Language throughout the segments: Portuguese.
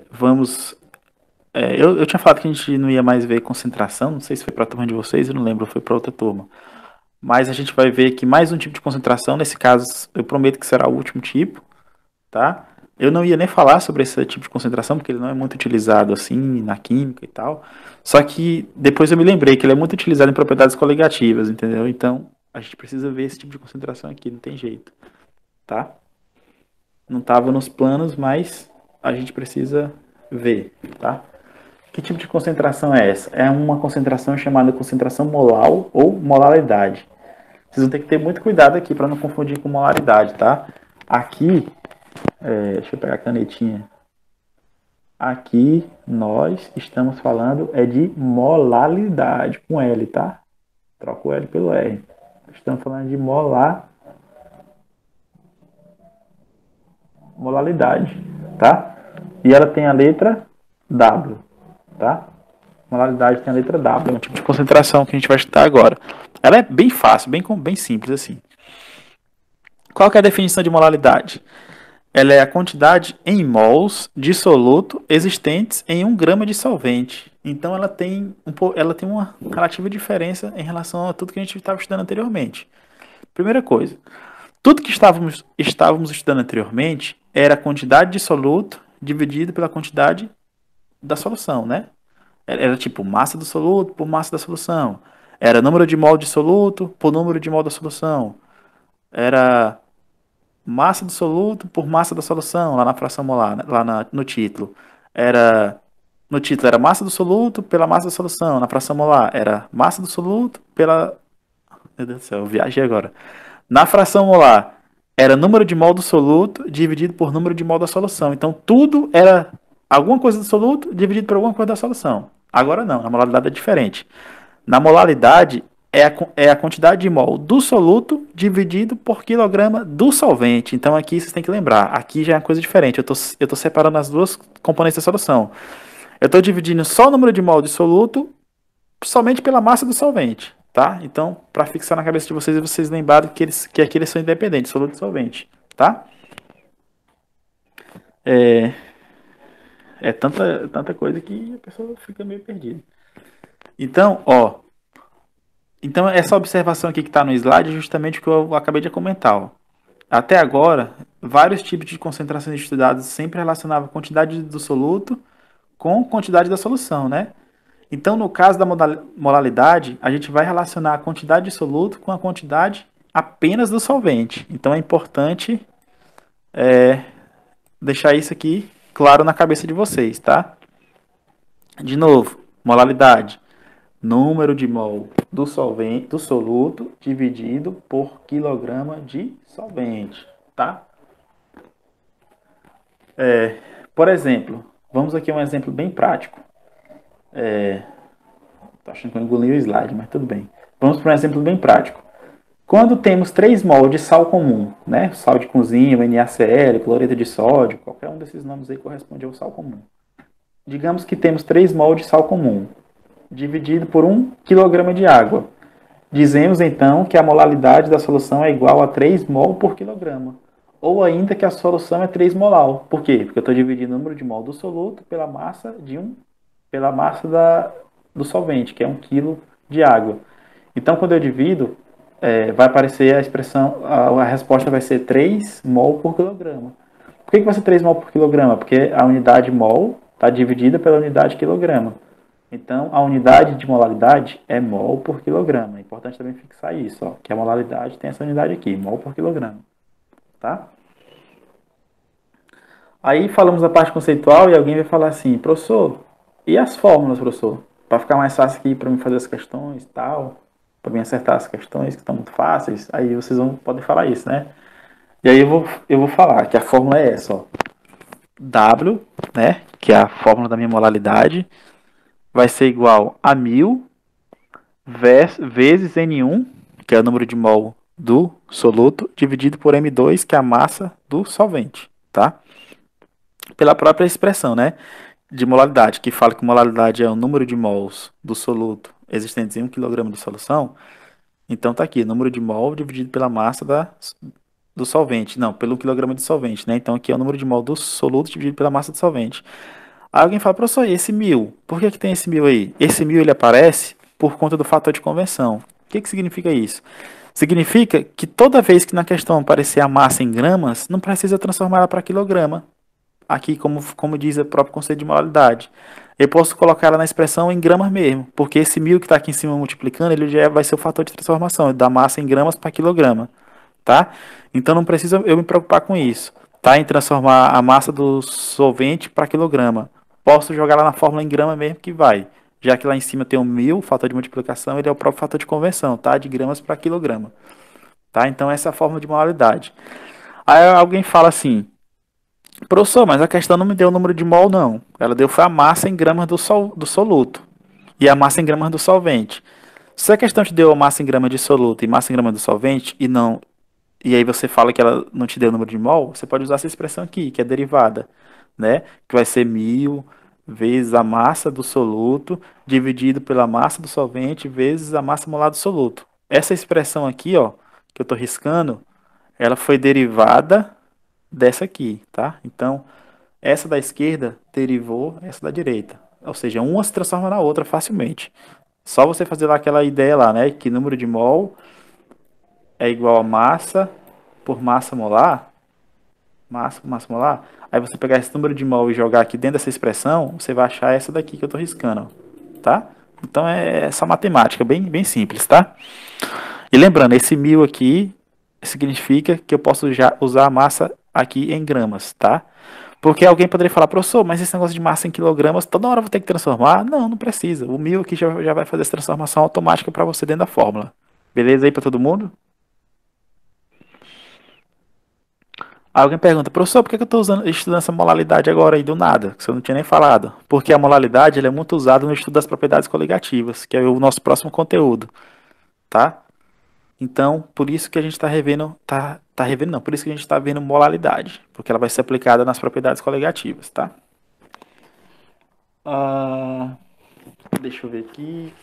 Vamos. Eu tinha falado que a gente não ia mais ver concentração, não sei se foi para a turma de vocês, eu não lembro, foi para outra turma. Mas a gente vai ver aqui mais um tipo de concentração, nesse caso eu prometo que será o último tipo, tá? Eu não ia nem falar sobre esse tipo de concentração, porque ele não é muito utilizado assim na química e tal. Só que depois eu me lembrei que ele é muito utilizado em propriedades coligativas, entendeu? Então a gente precisa ver esse tipo de concentração aqui, não tem jeito, tá? Não estava nos planos, mas a gente precisa ver, tá? Que tipo de concentração é essa? É uma concentração chamada concentração molar ou molaridade. Vocês vão ter que ter muito cuidado aqui para não confundir com molaridade, tá? Aqui, deixa eu pegar a canetinha. Aqui nós estamos falando de molaridade com L, tá? Troca o L pelo R. Estamos falando de molaridade, tá? E ela tem a letra W, tá? Molaridade tem a letra W, é um tipo de concentração que a gente vai estudar agora. Ela é bem fácil, bem simples assim. Qual que é a definição de molaridade? Ela é a quantidade em mols de soluto existentes em 1 grama de solvente. Então ela tem uma relativa diferença em relação a tudo que a gente estava estudando anteriormente. Primeira coisa, tudo que estávamos estudando anteriormente era a quantidade de soluto dividido pela quantidade da solução, né? Era tipo massa do soluto por massa da solução. Era número de mol de soluto por número de mol da solução. Era massa do soluto por massa da solução, lá na fração molar, né? No título. Era No título era massa do soluto pela massa da solução. Na fração molar era massa do soluto pela. Meu Deus do céu, eu viajei agora. Na fração molar era número de mol do soluto dividido por número de mol da solução. Então tudo era alguma coisa do soluto dividido por alguma coisa da solução. Agora não, a molaridade é diferente. Na molaridade é a quantidade de mol do soluto dividido por quilograma do solvente. Então aqui vocês têm que lembrar, aqui já é uma coisa diferente. Eu tô separando as duas componentes da solução. Eu estou dividindo só o número de mol de soluto somente pela massa do solvente, tá? Então, para fixar na cabeça de vocês, vocês lembrarem que aqui eles são independentes, soluto e solvente, tá? É, é tanta coisa que a pessoa fica meio perdida. Então, então essa observação aqui que está no slide é justamente o que eu acabei de comentar, ó. Até agora, vários tipos de concentrações estudadas sempre relacionavam a quantidade do soluto com quantidade da solução, né? Então, no caso da molaridade, a gente vai relacionar a quantidade de soluto com a quantidade apenas do solvente. Então, é importante deixar isso aqui claro na cabeça de vocês, tá? De novo, molaridade. Número de mol do solvente, do soluto dividido por quilograma de solvente, tá? Por exemplo, vamos aqui a um exemplo bem prático. Tô achando que eu engoli o slide, mas tudo bem. Vamos para um exemplo bem prático. Quando temos 3 mol de sal comum, né? Sal de cozinha, NaCl, cloreto de sódio, qualquer um desses nomes aí corresponde ao sal comum. Digamos que temos 3 mol de sal comum, dividido por 1 kg de água. Dizemos então que a molaridade da solução é igual a 3 mol por quilograma. Ou ainda que a solução é 3 molal. Por quê? Porque eu estou dividindo o número de mol do soluto pela massa do solvente, que é 1 kg de água. Então, quando eu divido, vai aparecer a expressão, a resposta vai ser 3 mol por quilograma. Por que vai ser 3 mol por quilograma? Porque a unidade mol está dividida pela unidade quilograma. Então, a unidade de molaridade é mol por quilograma. É importante também fixar isso, ó, que a molaridade tem essa unidade aqui, mol por quilograma. Tá? Aí falamos da parte conceitual e alguém vai falar assim, professor, e as fórmulas, professor? Para ficar mais fácil aqui para mim fazer as questões e tal, para mim acertar as questões que estão muito fáceis, aí vocês podem falar isso, né? E aí eu vou falar que a fórmula é essa, ó. W, né, que é a fórmula da minha molaridade, vai ser igual a 1000 vezes N1, que é o número de mol do soluto, dividido por M2, que é a massa do solvente, tá? Pela própria expressão, né, de molaridade, que fala que molaridade é o número de mols do soluto existentes em 1 kg de solução. Então tá aqui, número de mol dividido pela massa do solvente. Não, pelo quilograma de solvente, né? Então aqui é o número de mol do soluto dividido pela massa do solvente. Aí alguém fala, professor, e esse 1000? Por que que tem esse 1000 aí? Esse 1000 ele aparece por conta do fator de conversão. O que que significa isso? Significa que toda vez que na questão aparecer a massa em gramas, não precisa transformar ela para quilograma. Aqui, como diz o próprio conceito de molaridade. Eu posso colocar ela na expressão em gramas mesmo, porque esse 1000 que está aqui em cima multiplicando, ele já vai ser o fator de transformação, da massa em gramas para quilograma, tá? Então não precisa eu me preocupar com isso, tá? Em transformar a massa do solvente para quilograma. Posso jogar lá na fórmula em grama mesmo que vai. Já que lá em cima tem o 1000, o fator de multiplicação, ele é o próprio fator de conversão, tá? De gramas para quilograma, tá? Então essa é a fórmula de molaridade. Aí alguém fala assim, professor, mas a questão não me deu o número de mol, não. Ela deu foi a massa em gramas do soluto e a massa em gramas do solvente. Se a questão te deu a massa em gramas de soluto e massa em gramas do solvente e não, e aí você fala que ela não te deu o número de mol, você pode usar essa expressão aqui, que é derivada, né? Que vai ser 1000 vezes a massa do soluto dividido pela massa do solvente vezes a massa molar do soluto. Essa expressão aqui, ó, que eu estou riscando, ela foi derivada dessa aqui, tá? Então, essa da esquerda derivou essa da direita. Ou seja, uma se transforma na outra facilmente. Só você fazer lá aquela ideia lá, né? Que número de mol é igual a massa por massa molar. Massa por massa molar. Aí você pegar esse número de mol e jogar aqui dentro dessa expressão, você vai achar essa daqui que eu estou riscando, tá? Então é essa matemática, bem simples, tá? E lembrando, esse 1000 aqui significa que eu posso já usar a massa aqui em gramas, tá? Porque alguém poderia falar, professor, mas esse negócio de massa em quilogramas, toda hora eu vou ter que transformar? Não, não precisa. O 1000 aqui já vai fazer essa transformação automática para você dentro da fórmula. Beleza aí para todo mundo? Aí alguém pergunta, professor, por que eu estou estudando essa molaridade agora aí do nada? Que você não tinha nem falado. Porque a molaridade ela é muito usada no estudo das propriedades coligativas, que é o nosso próximo conteúdo, tá? Então, por isso que a gente está revendo, tá revendo não, por isso que a gente está vendo molaridade, porque ela vai ser aplicada nas propriedades coligativas, tá? Ah, deixa eu ver aqui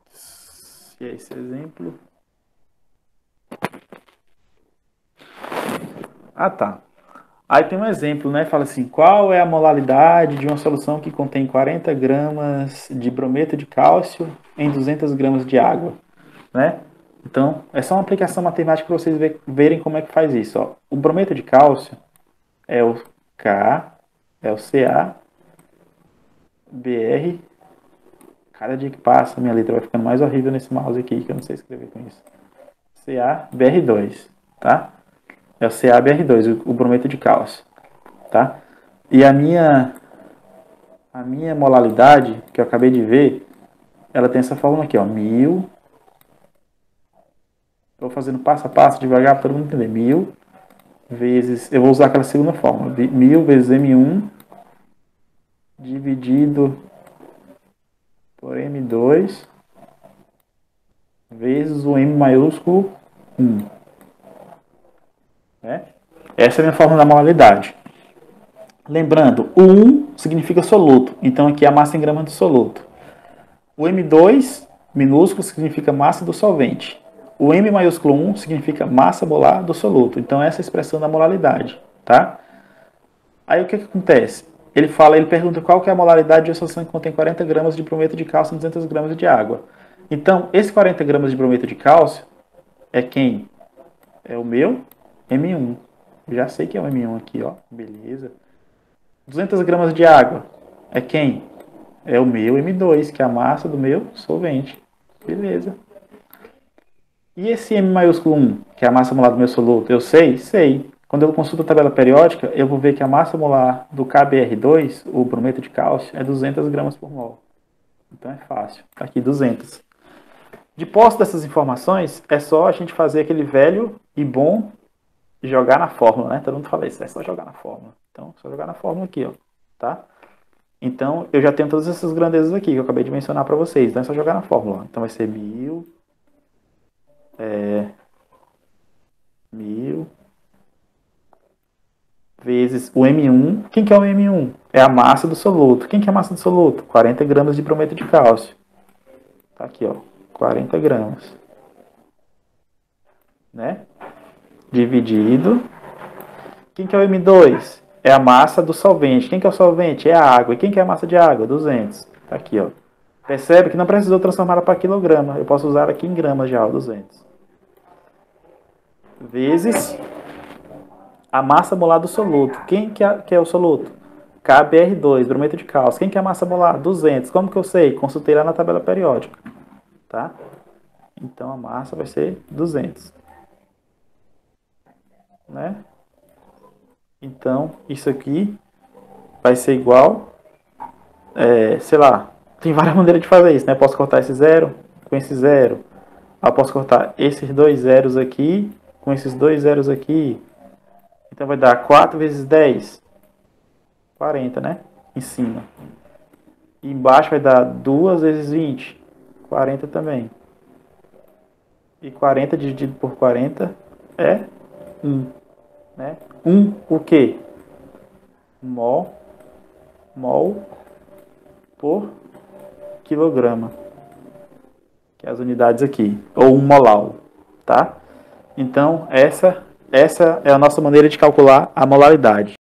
se é esse exemplo. Ah, tá. Aí tem um exemplo, né? Fala assim, qual é a molaridade de uma solução que contém 40 gramas de brometo de cálcio em 200 gramas de água, né? Então, é só uma aplicação matemática para vocês verem como é que faz isso. Ó. O brometo de cálcio é o K, é o Ca, Br. Cada dia que passa, minha letra vai ficando mais horrível nesse mouse aqui, que eu não sei escrever com isso. CaBr2, tá? É o CaBr2, o brometo de cálcio, tá? E a minha molaridade, que eu acabei de ver, ela tem essa fórmula aqui, ó, 1000. Estou fazendo passo a passo, devagar, para todo mundo entender. 1000 vezes, eu vou usar aquela segunda fórmula, 1000 vezes M1 dividido por M2 vezes o M maiúsculo 1. Né? Essa é a minha fórmula da molaridade. Lembrando, o 1 significa soluto, então aqui é a massa em gramas do soluto. O M2 minúsculo significa massa do solvente. O M maiúsculo 1 significa massa molar do soluto. Então essa é a expressão da molaridade, tá? Aí o que acontece? Ele pergunta qual que é a molaridade de uma solução que contém 40 gramas de brometo de cálcio em 200 gramas de água. Então, esse 40 gramas de brometo de cálcio é quem? É o meu M1. Eu já sei que é o M1 aqui, ó. Beleza. 200 gramas de água é quem? É o meu M2, que é a massa do meu solvente. Beleza. E esse M maiúsculo 1, que é a massa molar do meu soluto, eu sei? Sei. Quando eu consulto a tabela periódica, eu vou ver que a massa molar do KBr2, o brometo de cálcio, é 200 gramas por mol. Então é fácil. Tá aqui, 200. De posse dessas informações, é só a gente fazer aquele velho e bom jogar na fórmula, né? Todo mundo fala isso, é só jogar na fórmula. Então, só jogar na fórmula aqui, ó. Tá? Então, eu já tenho todas essas grandezas aqui que eu acabei de mencionar para vocês. Então, é só jogar na fórmula. Então, vai ser 1000 vezes o M1. Quem que é o M1? É a massa do soluto. Quem que é a massa do soluto? 40 gramas de brometo de cálcio. Tá aqui, ó. 40 gramas. Né? dividido. Quem que é o M2? É a massa do solvente. Quem que é o solvente? É a água. E quem que é a massa de água? 200. Tá aqui, ó. Percebe que não precisou transformar ela para quilograma. Eu posso usar aqui em gramas já, ó, 200. Vezes a massa molar do soluto. Quem que é o soluto? KBr2, brometo de cálcio. Quem que é a massa molar? 200. Como que eu sei? Consultei lá na tabela periódica. Tá? Então a massa vai ser 200. Né? Então isso aqui vai ser igual, sei lá, tem várias maneiras de fazer isso, né? Posso cortar esse zero com esse zero. Eu posso cortar esses dois zeros aqui com esses dois zeros aqui. Então vai dar 4 vezes 10, 40, né? Em cima. E embaixo vai dar 2 vezes 20, 40 também. E 40 dividido por 40 é 1. Né? 1 o quê? Mol por quilograma. Que é as unidades aqui. Ou 1 molar. Tá? Então, essa é a nossa maneira de calcular a molaridade.